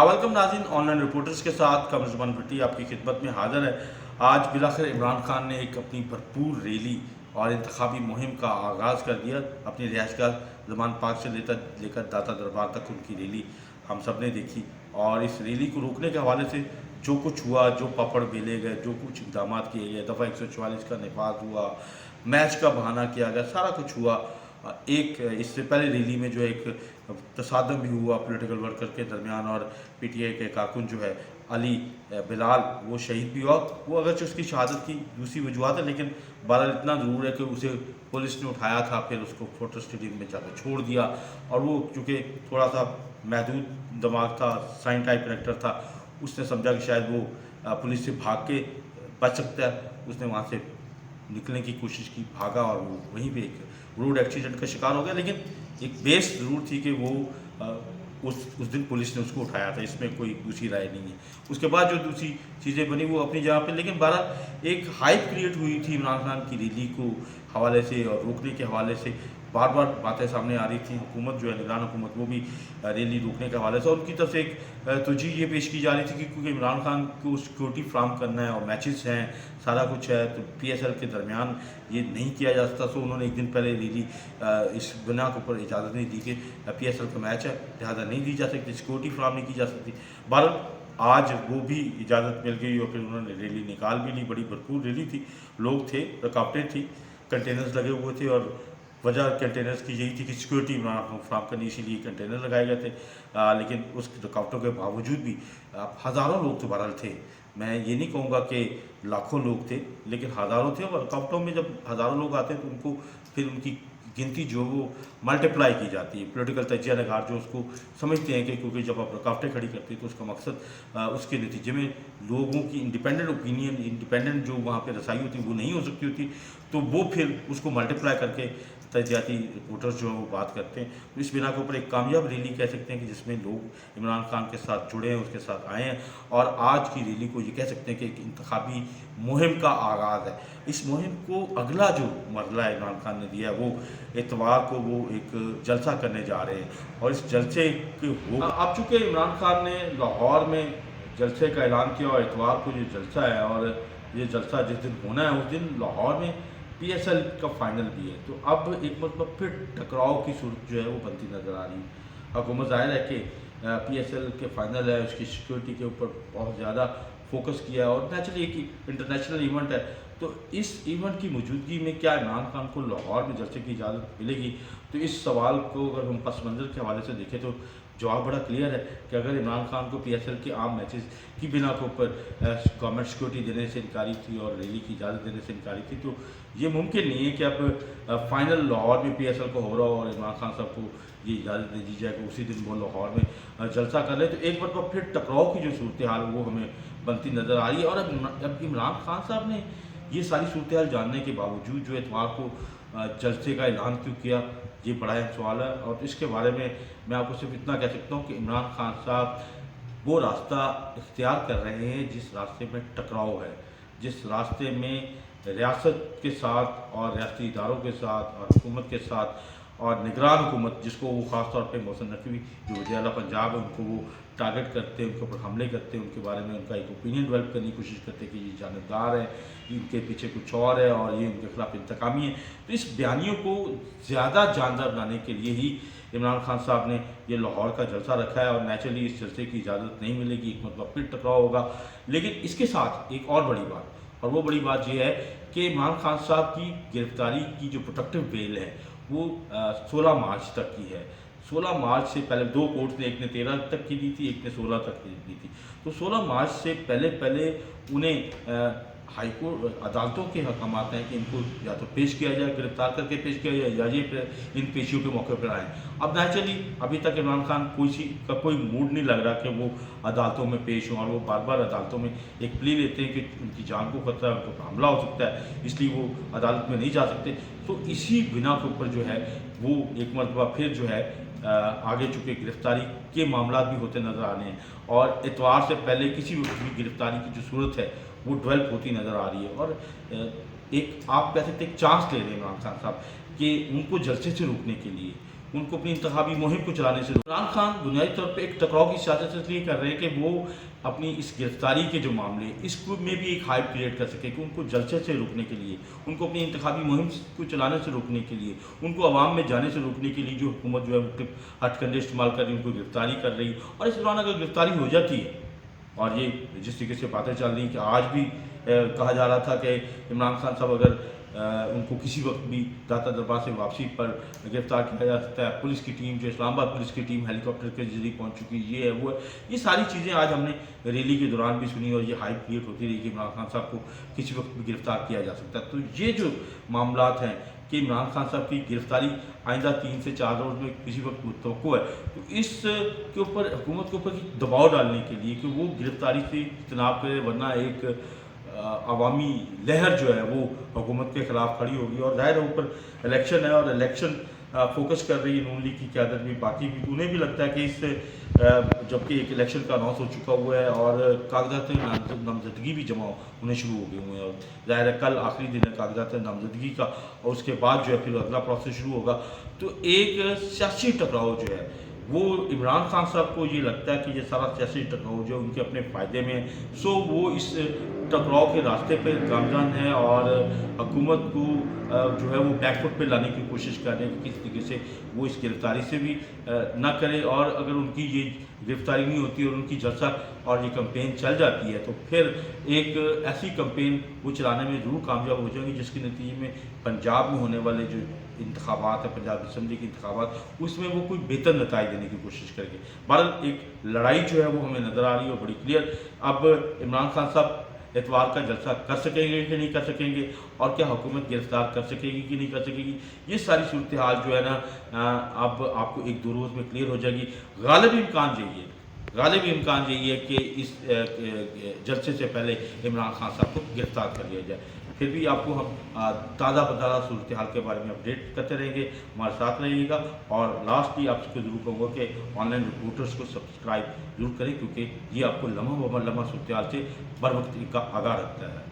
Welcome नाज़रीन, online reporters के साथ कमरजुमान भट्टी आपकी खिदमत में हाज़िर है। आज बिलाखिर इमरान खान ने एक अपनी भरपूर रैली और इंतखाबी मुहिम का आगाज़ कर दिया। अपनी रिहाइशगाह ज़मान पार्क से लेकर दाता दरबार तक उनकी रैली हम सब ने देखी और इस रैली को रोकने के हवाले से जो कुछ हुआ, जो पापड़ बेले गए, जो कुछ इक़दाम किए गए, दफ़ा 144 का नफाज हुआ, मैच का बहाना किया गया, सारा कुछ हुआ। एक इससे पहले रैली में जो एक तसादम भी हुआ पॉलिटिकल वर्कर के दरमियान और पीटीआई के कारकुन जो है अली बिलाल वो शहीद भी हुआ। वो अगरचे उसकी शहादत की दूसरी वजूहत है, लेकिन बहरहाल इतना ज़रूर है कि उसे पुलिस ने उठाया था, फिर उसको फोटो स्टेडियम में जाकर छोड़ दिया और वो चूँकि थोड़ा सा महदूद दिमाग था, साइन टाइप करेक्टर था, उसने समझा कि शायद वो पुलिस से भाग के बच सकता है। उसने वहाँ से निकलने की कोशिश की, भागा और वो वहीं पे एक रोड एक्सीडेंट का शिकार हो गया। लेकिन एक बेस ज़रूर थी कि वो उस दिन पुलिस ने उसको उठाया था, इसमें कोई दूसरी राय नहीं है। उसके बाद जो दूसरी चीज़ें बनी वो अपनी जगह पे, लेकिन बहरहाल एक हाइप क्रिएट हुई थी इमरान खान की रैली को हवाले से और रोकने के हवाले से। बार बार बातें सामने आ रही थी। हुकूमत जो है निगरान हुकूमत वो भी रैली रोकने के हवाले से और उनकी तरफ से एक तरजीह ये पेश की जा रही थी कि क्योंकि इमरान खान को सिक्योरिटी फ्राहम करना है और मैचेस हैं, सारा कुछ है, तो PSL के दरमियान ये नहीं किया जा सकता। तो उन्होंने एक दिन पहले रैली इस बिना के ऊपर इजाज़त नहीं दी कि PSL का मैच है, लिहाजा नहीं दी जा सकती, सिक्योरिटी फ्राहम नहीं की जा सकती। बहरहाल आज वो भी इजाज़त मिल गई और फिर उन्होंने रैली निकाल भी ली। बड़ी भरपूर रैली थी, लोग थे, रुकावटें थी, कंटेनर्स लगे हुए थे और वजह कंटेनर्स की यही थी कि सिक्योरिटी फ्राहम करनी, इसीलिए कंटेनर लगाए गए थे। लेकिन उस रुकावटों के बावजूद भी हज़ारों लोग तो बहरहाल थे। मैं ये नहीं कहूँगा कि लाखों लोग थे, लेकिन हज़ारों थे और रुकावटों में जब हज़ारों लोग आते हैं तो उनको फिर उनकी गिनती जो वो मल्टीप्लाई की जाती है। पॉलिटिकल तजिया नगार जो उसको समझते हैं कि क्योंकि जब आप रुकावटें खड़ी करते हैं तो उसका मकसद उसके नतीजे में लोगों की इंडिपेंडेंट ओपिनियन, इंडिपेंडेंट जो वहाँ पे रसाई होती वो नहीं हो सकती होती, तो वो फिर उसको मल्टीप्लाई करके तजियाती रिपोर्टर्स जो हैं वो बात करते हैं। तो इस बिना के ऊपर एक कामयाब रैली कह सकते हैं कि जिसमें लोग इमरान खान के साथ जुड़े हैं, उसके साथ आए हैं और आज की रैली को ये कह सकते हैं कि एक इंतखाबी मुहिम का आगाज़ है। इस मुहिम को अगला जो मरहला इमरान खान ने दिया है वो इतवार को वो एक जलसा करने जा रहे हैं और इस जलसे के वो अब चूँकि इमरान खान ने लाहौर में जलसे का ऐलान किया और इतवार को ये जलसा है और ये जलसा जिस दिन होना है उस दिन लाहौर में PSL का फाइनल भी है। तो अब एक मतलब फिर टकराव की सूरत जो है वो बनती नज़र आ रही है। हुकूमत ज़ाहिर है कि PSL के फाइनल है, उसकी सिक्योरिटी के ऊपर बहुत ज़्यादा फोकस किया है और नेचुरली एक इंटरनेशनल इवेंट है। तो इस इवेंट की मौजूदगी में क्या इमरान खान को लाहौर में जलसे की इजाज़त मिलेगी? तो इस सवाल को अगर हम पस मंज़र के हवाले से देखें तो जवाब बड़ा क्लियर है कि अगर इमरान खान को PSL के आम मैचेस की बिना के ऊपर गवर्नमेंट सिक्योरिटी देने से इनकारी थी और रैली की इजाज़त देने से इनकारी थी, तो ये मुमकिन नहीं है कि अब फाइनल लाहौर में PSL को हो रहा हो और इमरान खान साहब को ये इजाज़त दे दी जाए कि उसी दिन वो लाहौर में जलसा कर ले। तो एक बार फिर टकराव की जो सूरत हाल वो हमें बनती नज़र आ रही है। और अब इमरान खान साहब ने ये सारी सूरत हाल जानने के बावजूद जो इतवार को जलसे का ऐलान क्यों किया, ये बड़ा अहम सवाल है। और इसके बारे में मैं आपको सिर्फ इतना कह सकता हूँ कि इमरान खान साहब वो रास्ता इख्तियार कर रहे हैं जिस रास्ते में टकराव है, जिस रास्ते में रियासत के साथ और रियासती इदारों के साथ और हुकूमत के साथ और निगरान हुकूमत, जिसको वो ख़ास तौर पे मोहसिन नकवी जो वज़ीर आला पंजाब है उनको वो टारगेट करते हैं, उनके ऊपर हमले करते हैं, उनके बारे में उनका एक ओपिनियन डेवलप करने की कोशिश करते हैं कि ये जानबदार है, इनके पीछे कुछ और है और ये उनके खिलाफ इंतकामी है। तो इस बयानियों को ज़्यादा जानदार बनाने के लिए ही इमरान खान साहब ने ये लाहौर का जलसा रखा है और नेचुरली इस जलसे की इजाज़त नहीं मिलेगी, एक मतलब फिर टकराव होगा। लेकिन इसके साथ एक और बड़ी बात, और वो बड़ी बात ये है कि इमरान खान साहब की गिरफ्तारी की जो प्रोटेक्टिव बेल है वो 16 मार्च तक की है। 16 मार्च से पहले दो कोर्ट ने, एक ने 13 तक की दी थी, एक ने 16 तक की दी थी। तो 16 मार्च से पहले उन्हें हाईकोर्ट अदालतों के हकामात हैं कि इनको या तो पेश किया जाए, गिरफ्तार करके पेश किया जाए या ये इन पेशियों के मौके पर आएँ। अब नेचुरली अभी तक इमरान खान कोई मूड नहीं लग रहा कि वो अदालतों में पेश हों और वो बार बार अदालतों में एक प्ली लेते हैं कि उनकी जान को खतरा है, उनके ऊपर हमला हो सकता है, इसलिए वो अदालत में नहीं जा सकते। तो इसी बिना के ऊपर जो है वो एक मरतबा फिर जो है आगे चूँकि गिरफ्तारी के मामला भी होते नज़र आ रहे हैं और इतवार से पहले किसी भी गिरफ्तारी की जो सूरत है वो डेवलप होती नज़र आ रही है। और एक आप कह सकते हैं एक चांस ले रहे हैं इमरान खान साहब कि उनको जलसे से रोकने के लिए उनको अपनी इंतखाबी मुहिम को चलाने से इमरान खान बुनियादी तौर पे एक टकराव की सियासत इसलिए कर रहे हैं कि वो अपनी इस गिरफ्तारी के जो मामले इसको में भी एक हाइप क्रिएट कर सके कि उनको जलसे से रोकने के लिए, उनको अपनी इंतखाबी मुहिम को चलाने से रोकने के लिए, उनको आवाम में जाने से रोकने के लिए जो हुकूमत जो है मुख्तलिफ हथकंडे इस्तेमाल कर रही है, उनको गिरफ्तारी कर रही है। और इस दौरान अगर गिरफ्तारी हो जाती है और ये जिस तरीके से बातें चल रही कि आज भी कहा जा रहा था कि इमरान खान साहब अगर उनको किसी वक्त भी दाता दरबार से वापसी पर गिरफ्तार किया जा सकता है, पुलिस की टीम जो इस्लामाबाद पुलिस की टीम हेलीकॉप्टर के जरिए पहुंच चुकी है, ये है वो है, ये सारी चीज़ें आज हमने रैली के दौरान भी सुनी और ये हाइप क्रिएट होती रही कि इमरान खान साहब को किसी वक्त भी गिरफ्तार किया जा सकता है। तो ये जो मामलात हैं कि इमरान खान साहब की गिरफ्तारी आइंदा 3 से 4 रोज़ में किसी वक्त मुतवक्को है, तो इस के ऊपर हुकूमत के ऊपर दबाव डालने के लिए कि वो गिरफ्तारी से इज्तनाब करे, वरना एक अवामी लहर जो है वो हुकूमत के ख़िलाफ़ खड़ी होगी। और ज़ाहिर है ऊपर इलेक्शन है और इलेक्शन फोकस कर रही है नून लीग की क़यादत भी, बाकी भी उन्हें भी लगता है कि इस जबकि एक इलेक्शन का अनाउंस हो चुका हुआ है और कागजात नामजदगी भी जमा होने शुरू हो गए हुए हैं और ज़ाहिर है कल आखिरी दिन है कागजात नामजदगी का और उसके बाद जो है फिर अगला प्रोसेस शुरू होगा। तो एक सियासी टकराव जो है वो इमरान खान साहब को ये लगता है कि ये सारा सियासी टकराव जो उनके अपने फ़ायदे में है, सो वो इस टकराव के रास्ते पे गामजान है और हुकूमत को जो है वो बैकफुट पे लाने की कोशिश कर रहे हैं कि किस तरीके से वो इस गिरफ्तारी से भी ना करे। और अगर उनकी ये गिरफ्तारी नहीं होती और उनकी जलसा और ये कैंपेन चल जाती है तो फिर एक ऐसी कैंपेन वो चलाने में ज़रूर कामयाब हो जाएंगी जिसके नतीजे में पंजाब में होने वाले जो इंतखाबात है, पंजाब असम्बली के इंतखाबात, उसमें वो कोई बेहतर नतीजे देने की कोशिश करेंगे। बहरहाल एक लड़ाई जो है वो हमें नज़र आ रही है और बड़ी क्लियर। अब इमरान खान साहब एतवार का जलसा कर सकेंगे कि नहीं कर सकेंगे और क्या हुकूमत गिरफ्तार कर सकेगी कि नहीं कर सकेगी, ये सारी सूरत हाल जो है ना अब आपको 1-2 रोज़ में क्लियर हो जाएगी। गालिब इम्कान यही है कि इस जलसे से पहले इमरान खान साहब को गिरफ्तार कर लिया जाए। फिर भी आपको हम ताज़ा बताज़ा सूरत हाल के बारे में अपडेट करते रहेंगे, हमारे साथ रहिएगा। और लास्टली आपको ज़रूर कहूँगा कि ऑनलाइन रिपोर्टर्स को सब्सक्राइब जरूर करें क्योंकि ये आपको लम्हा सूरत हाल से बर वक्त का आगाह रखता है।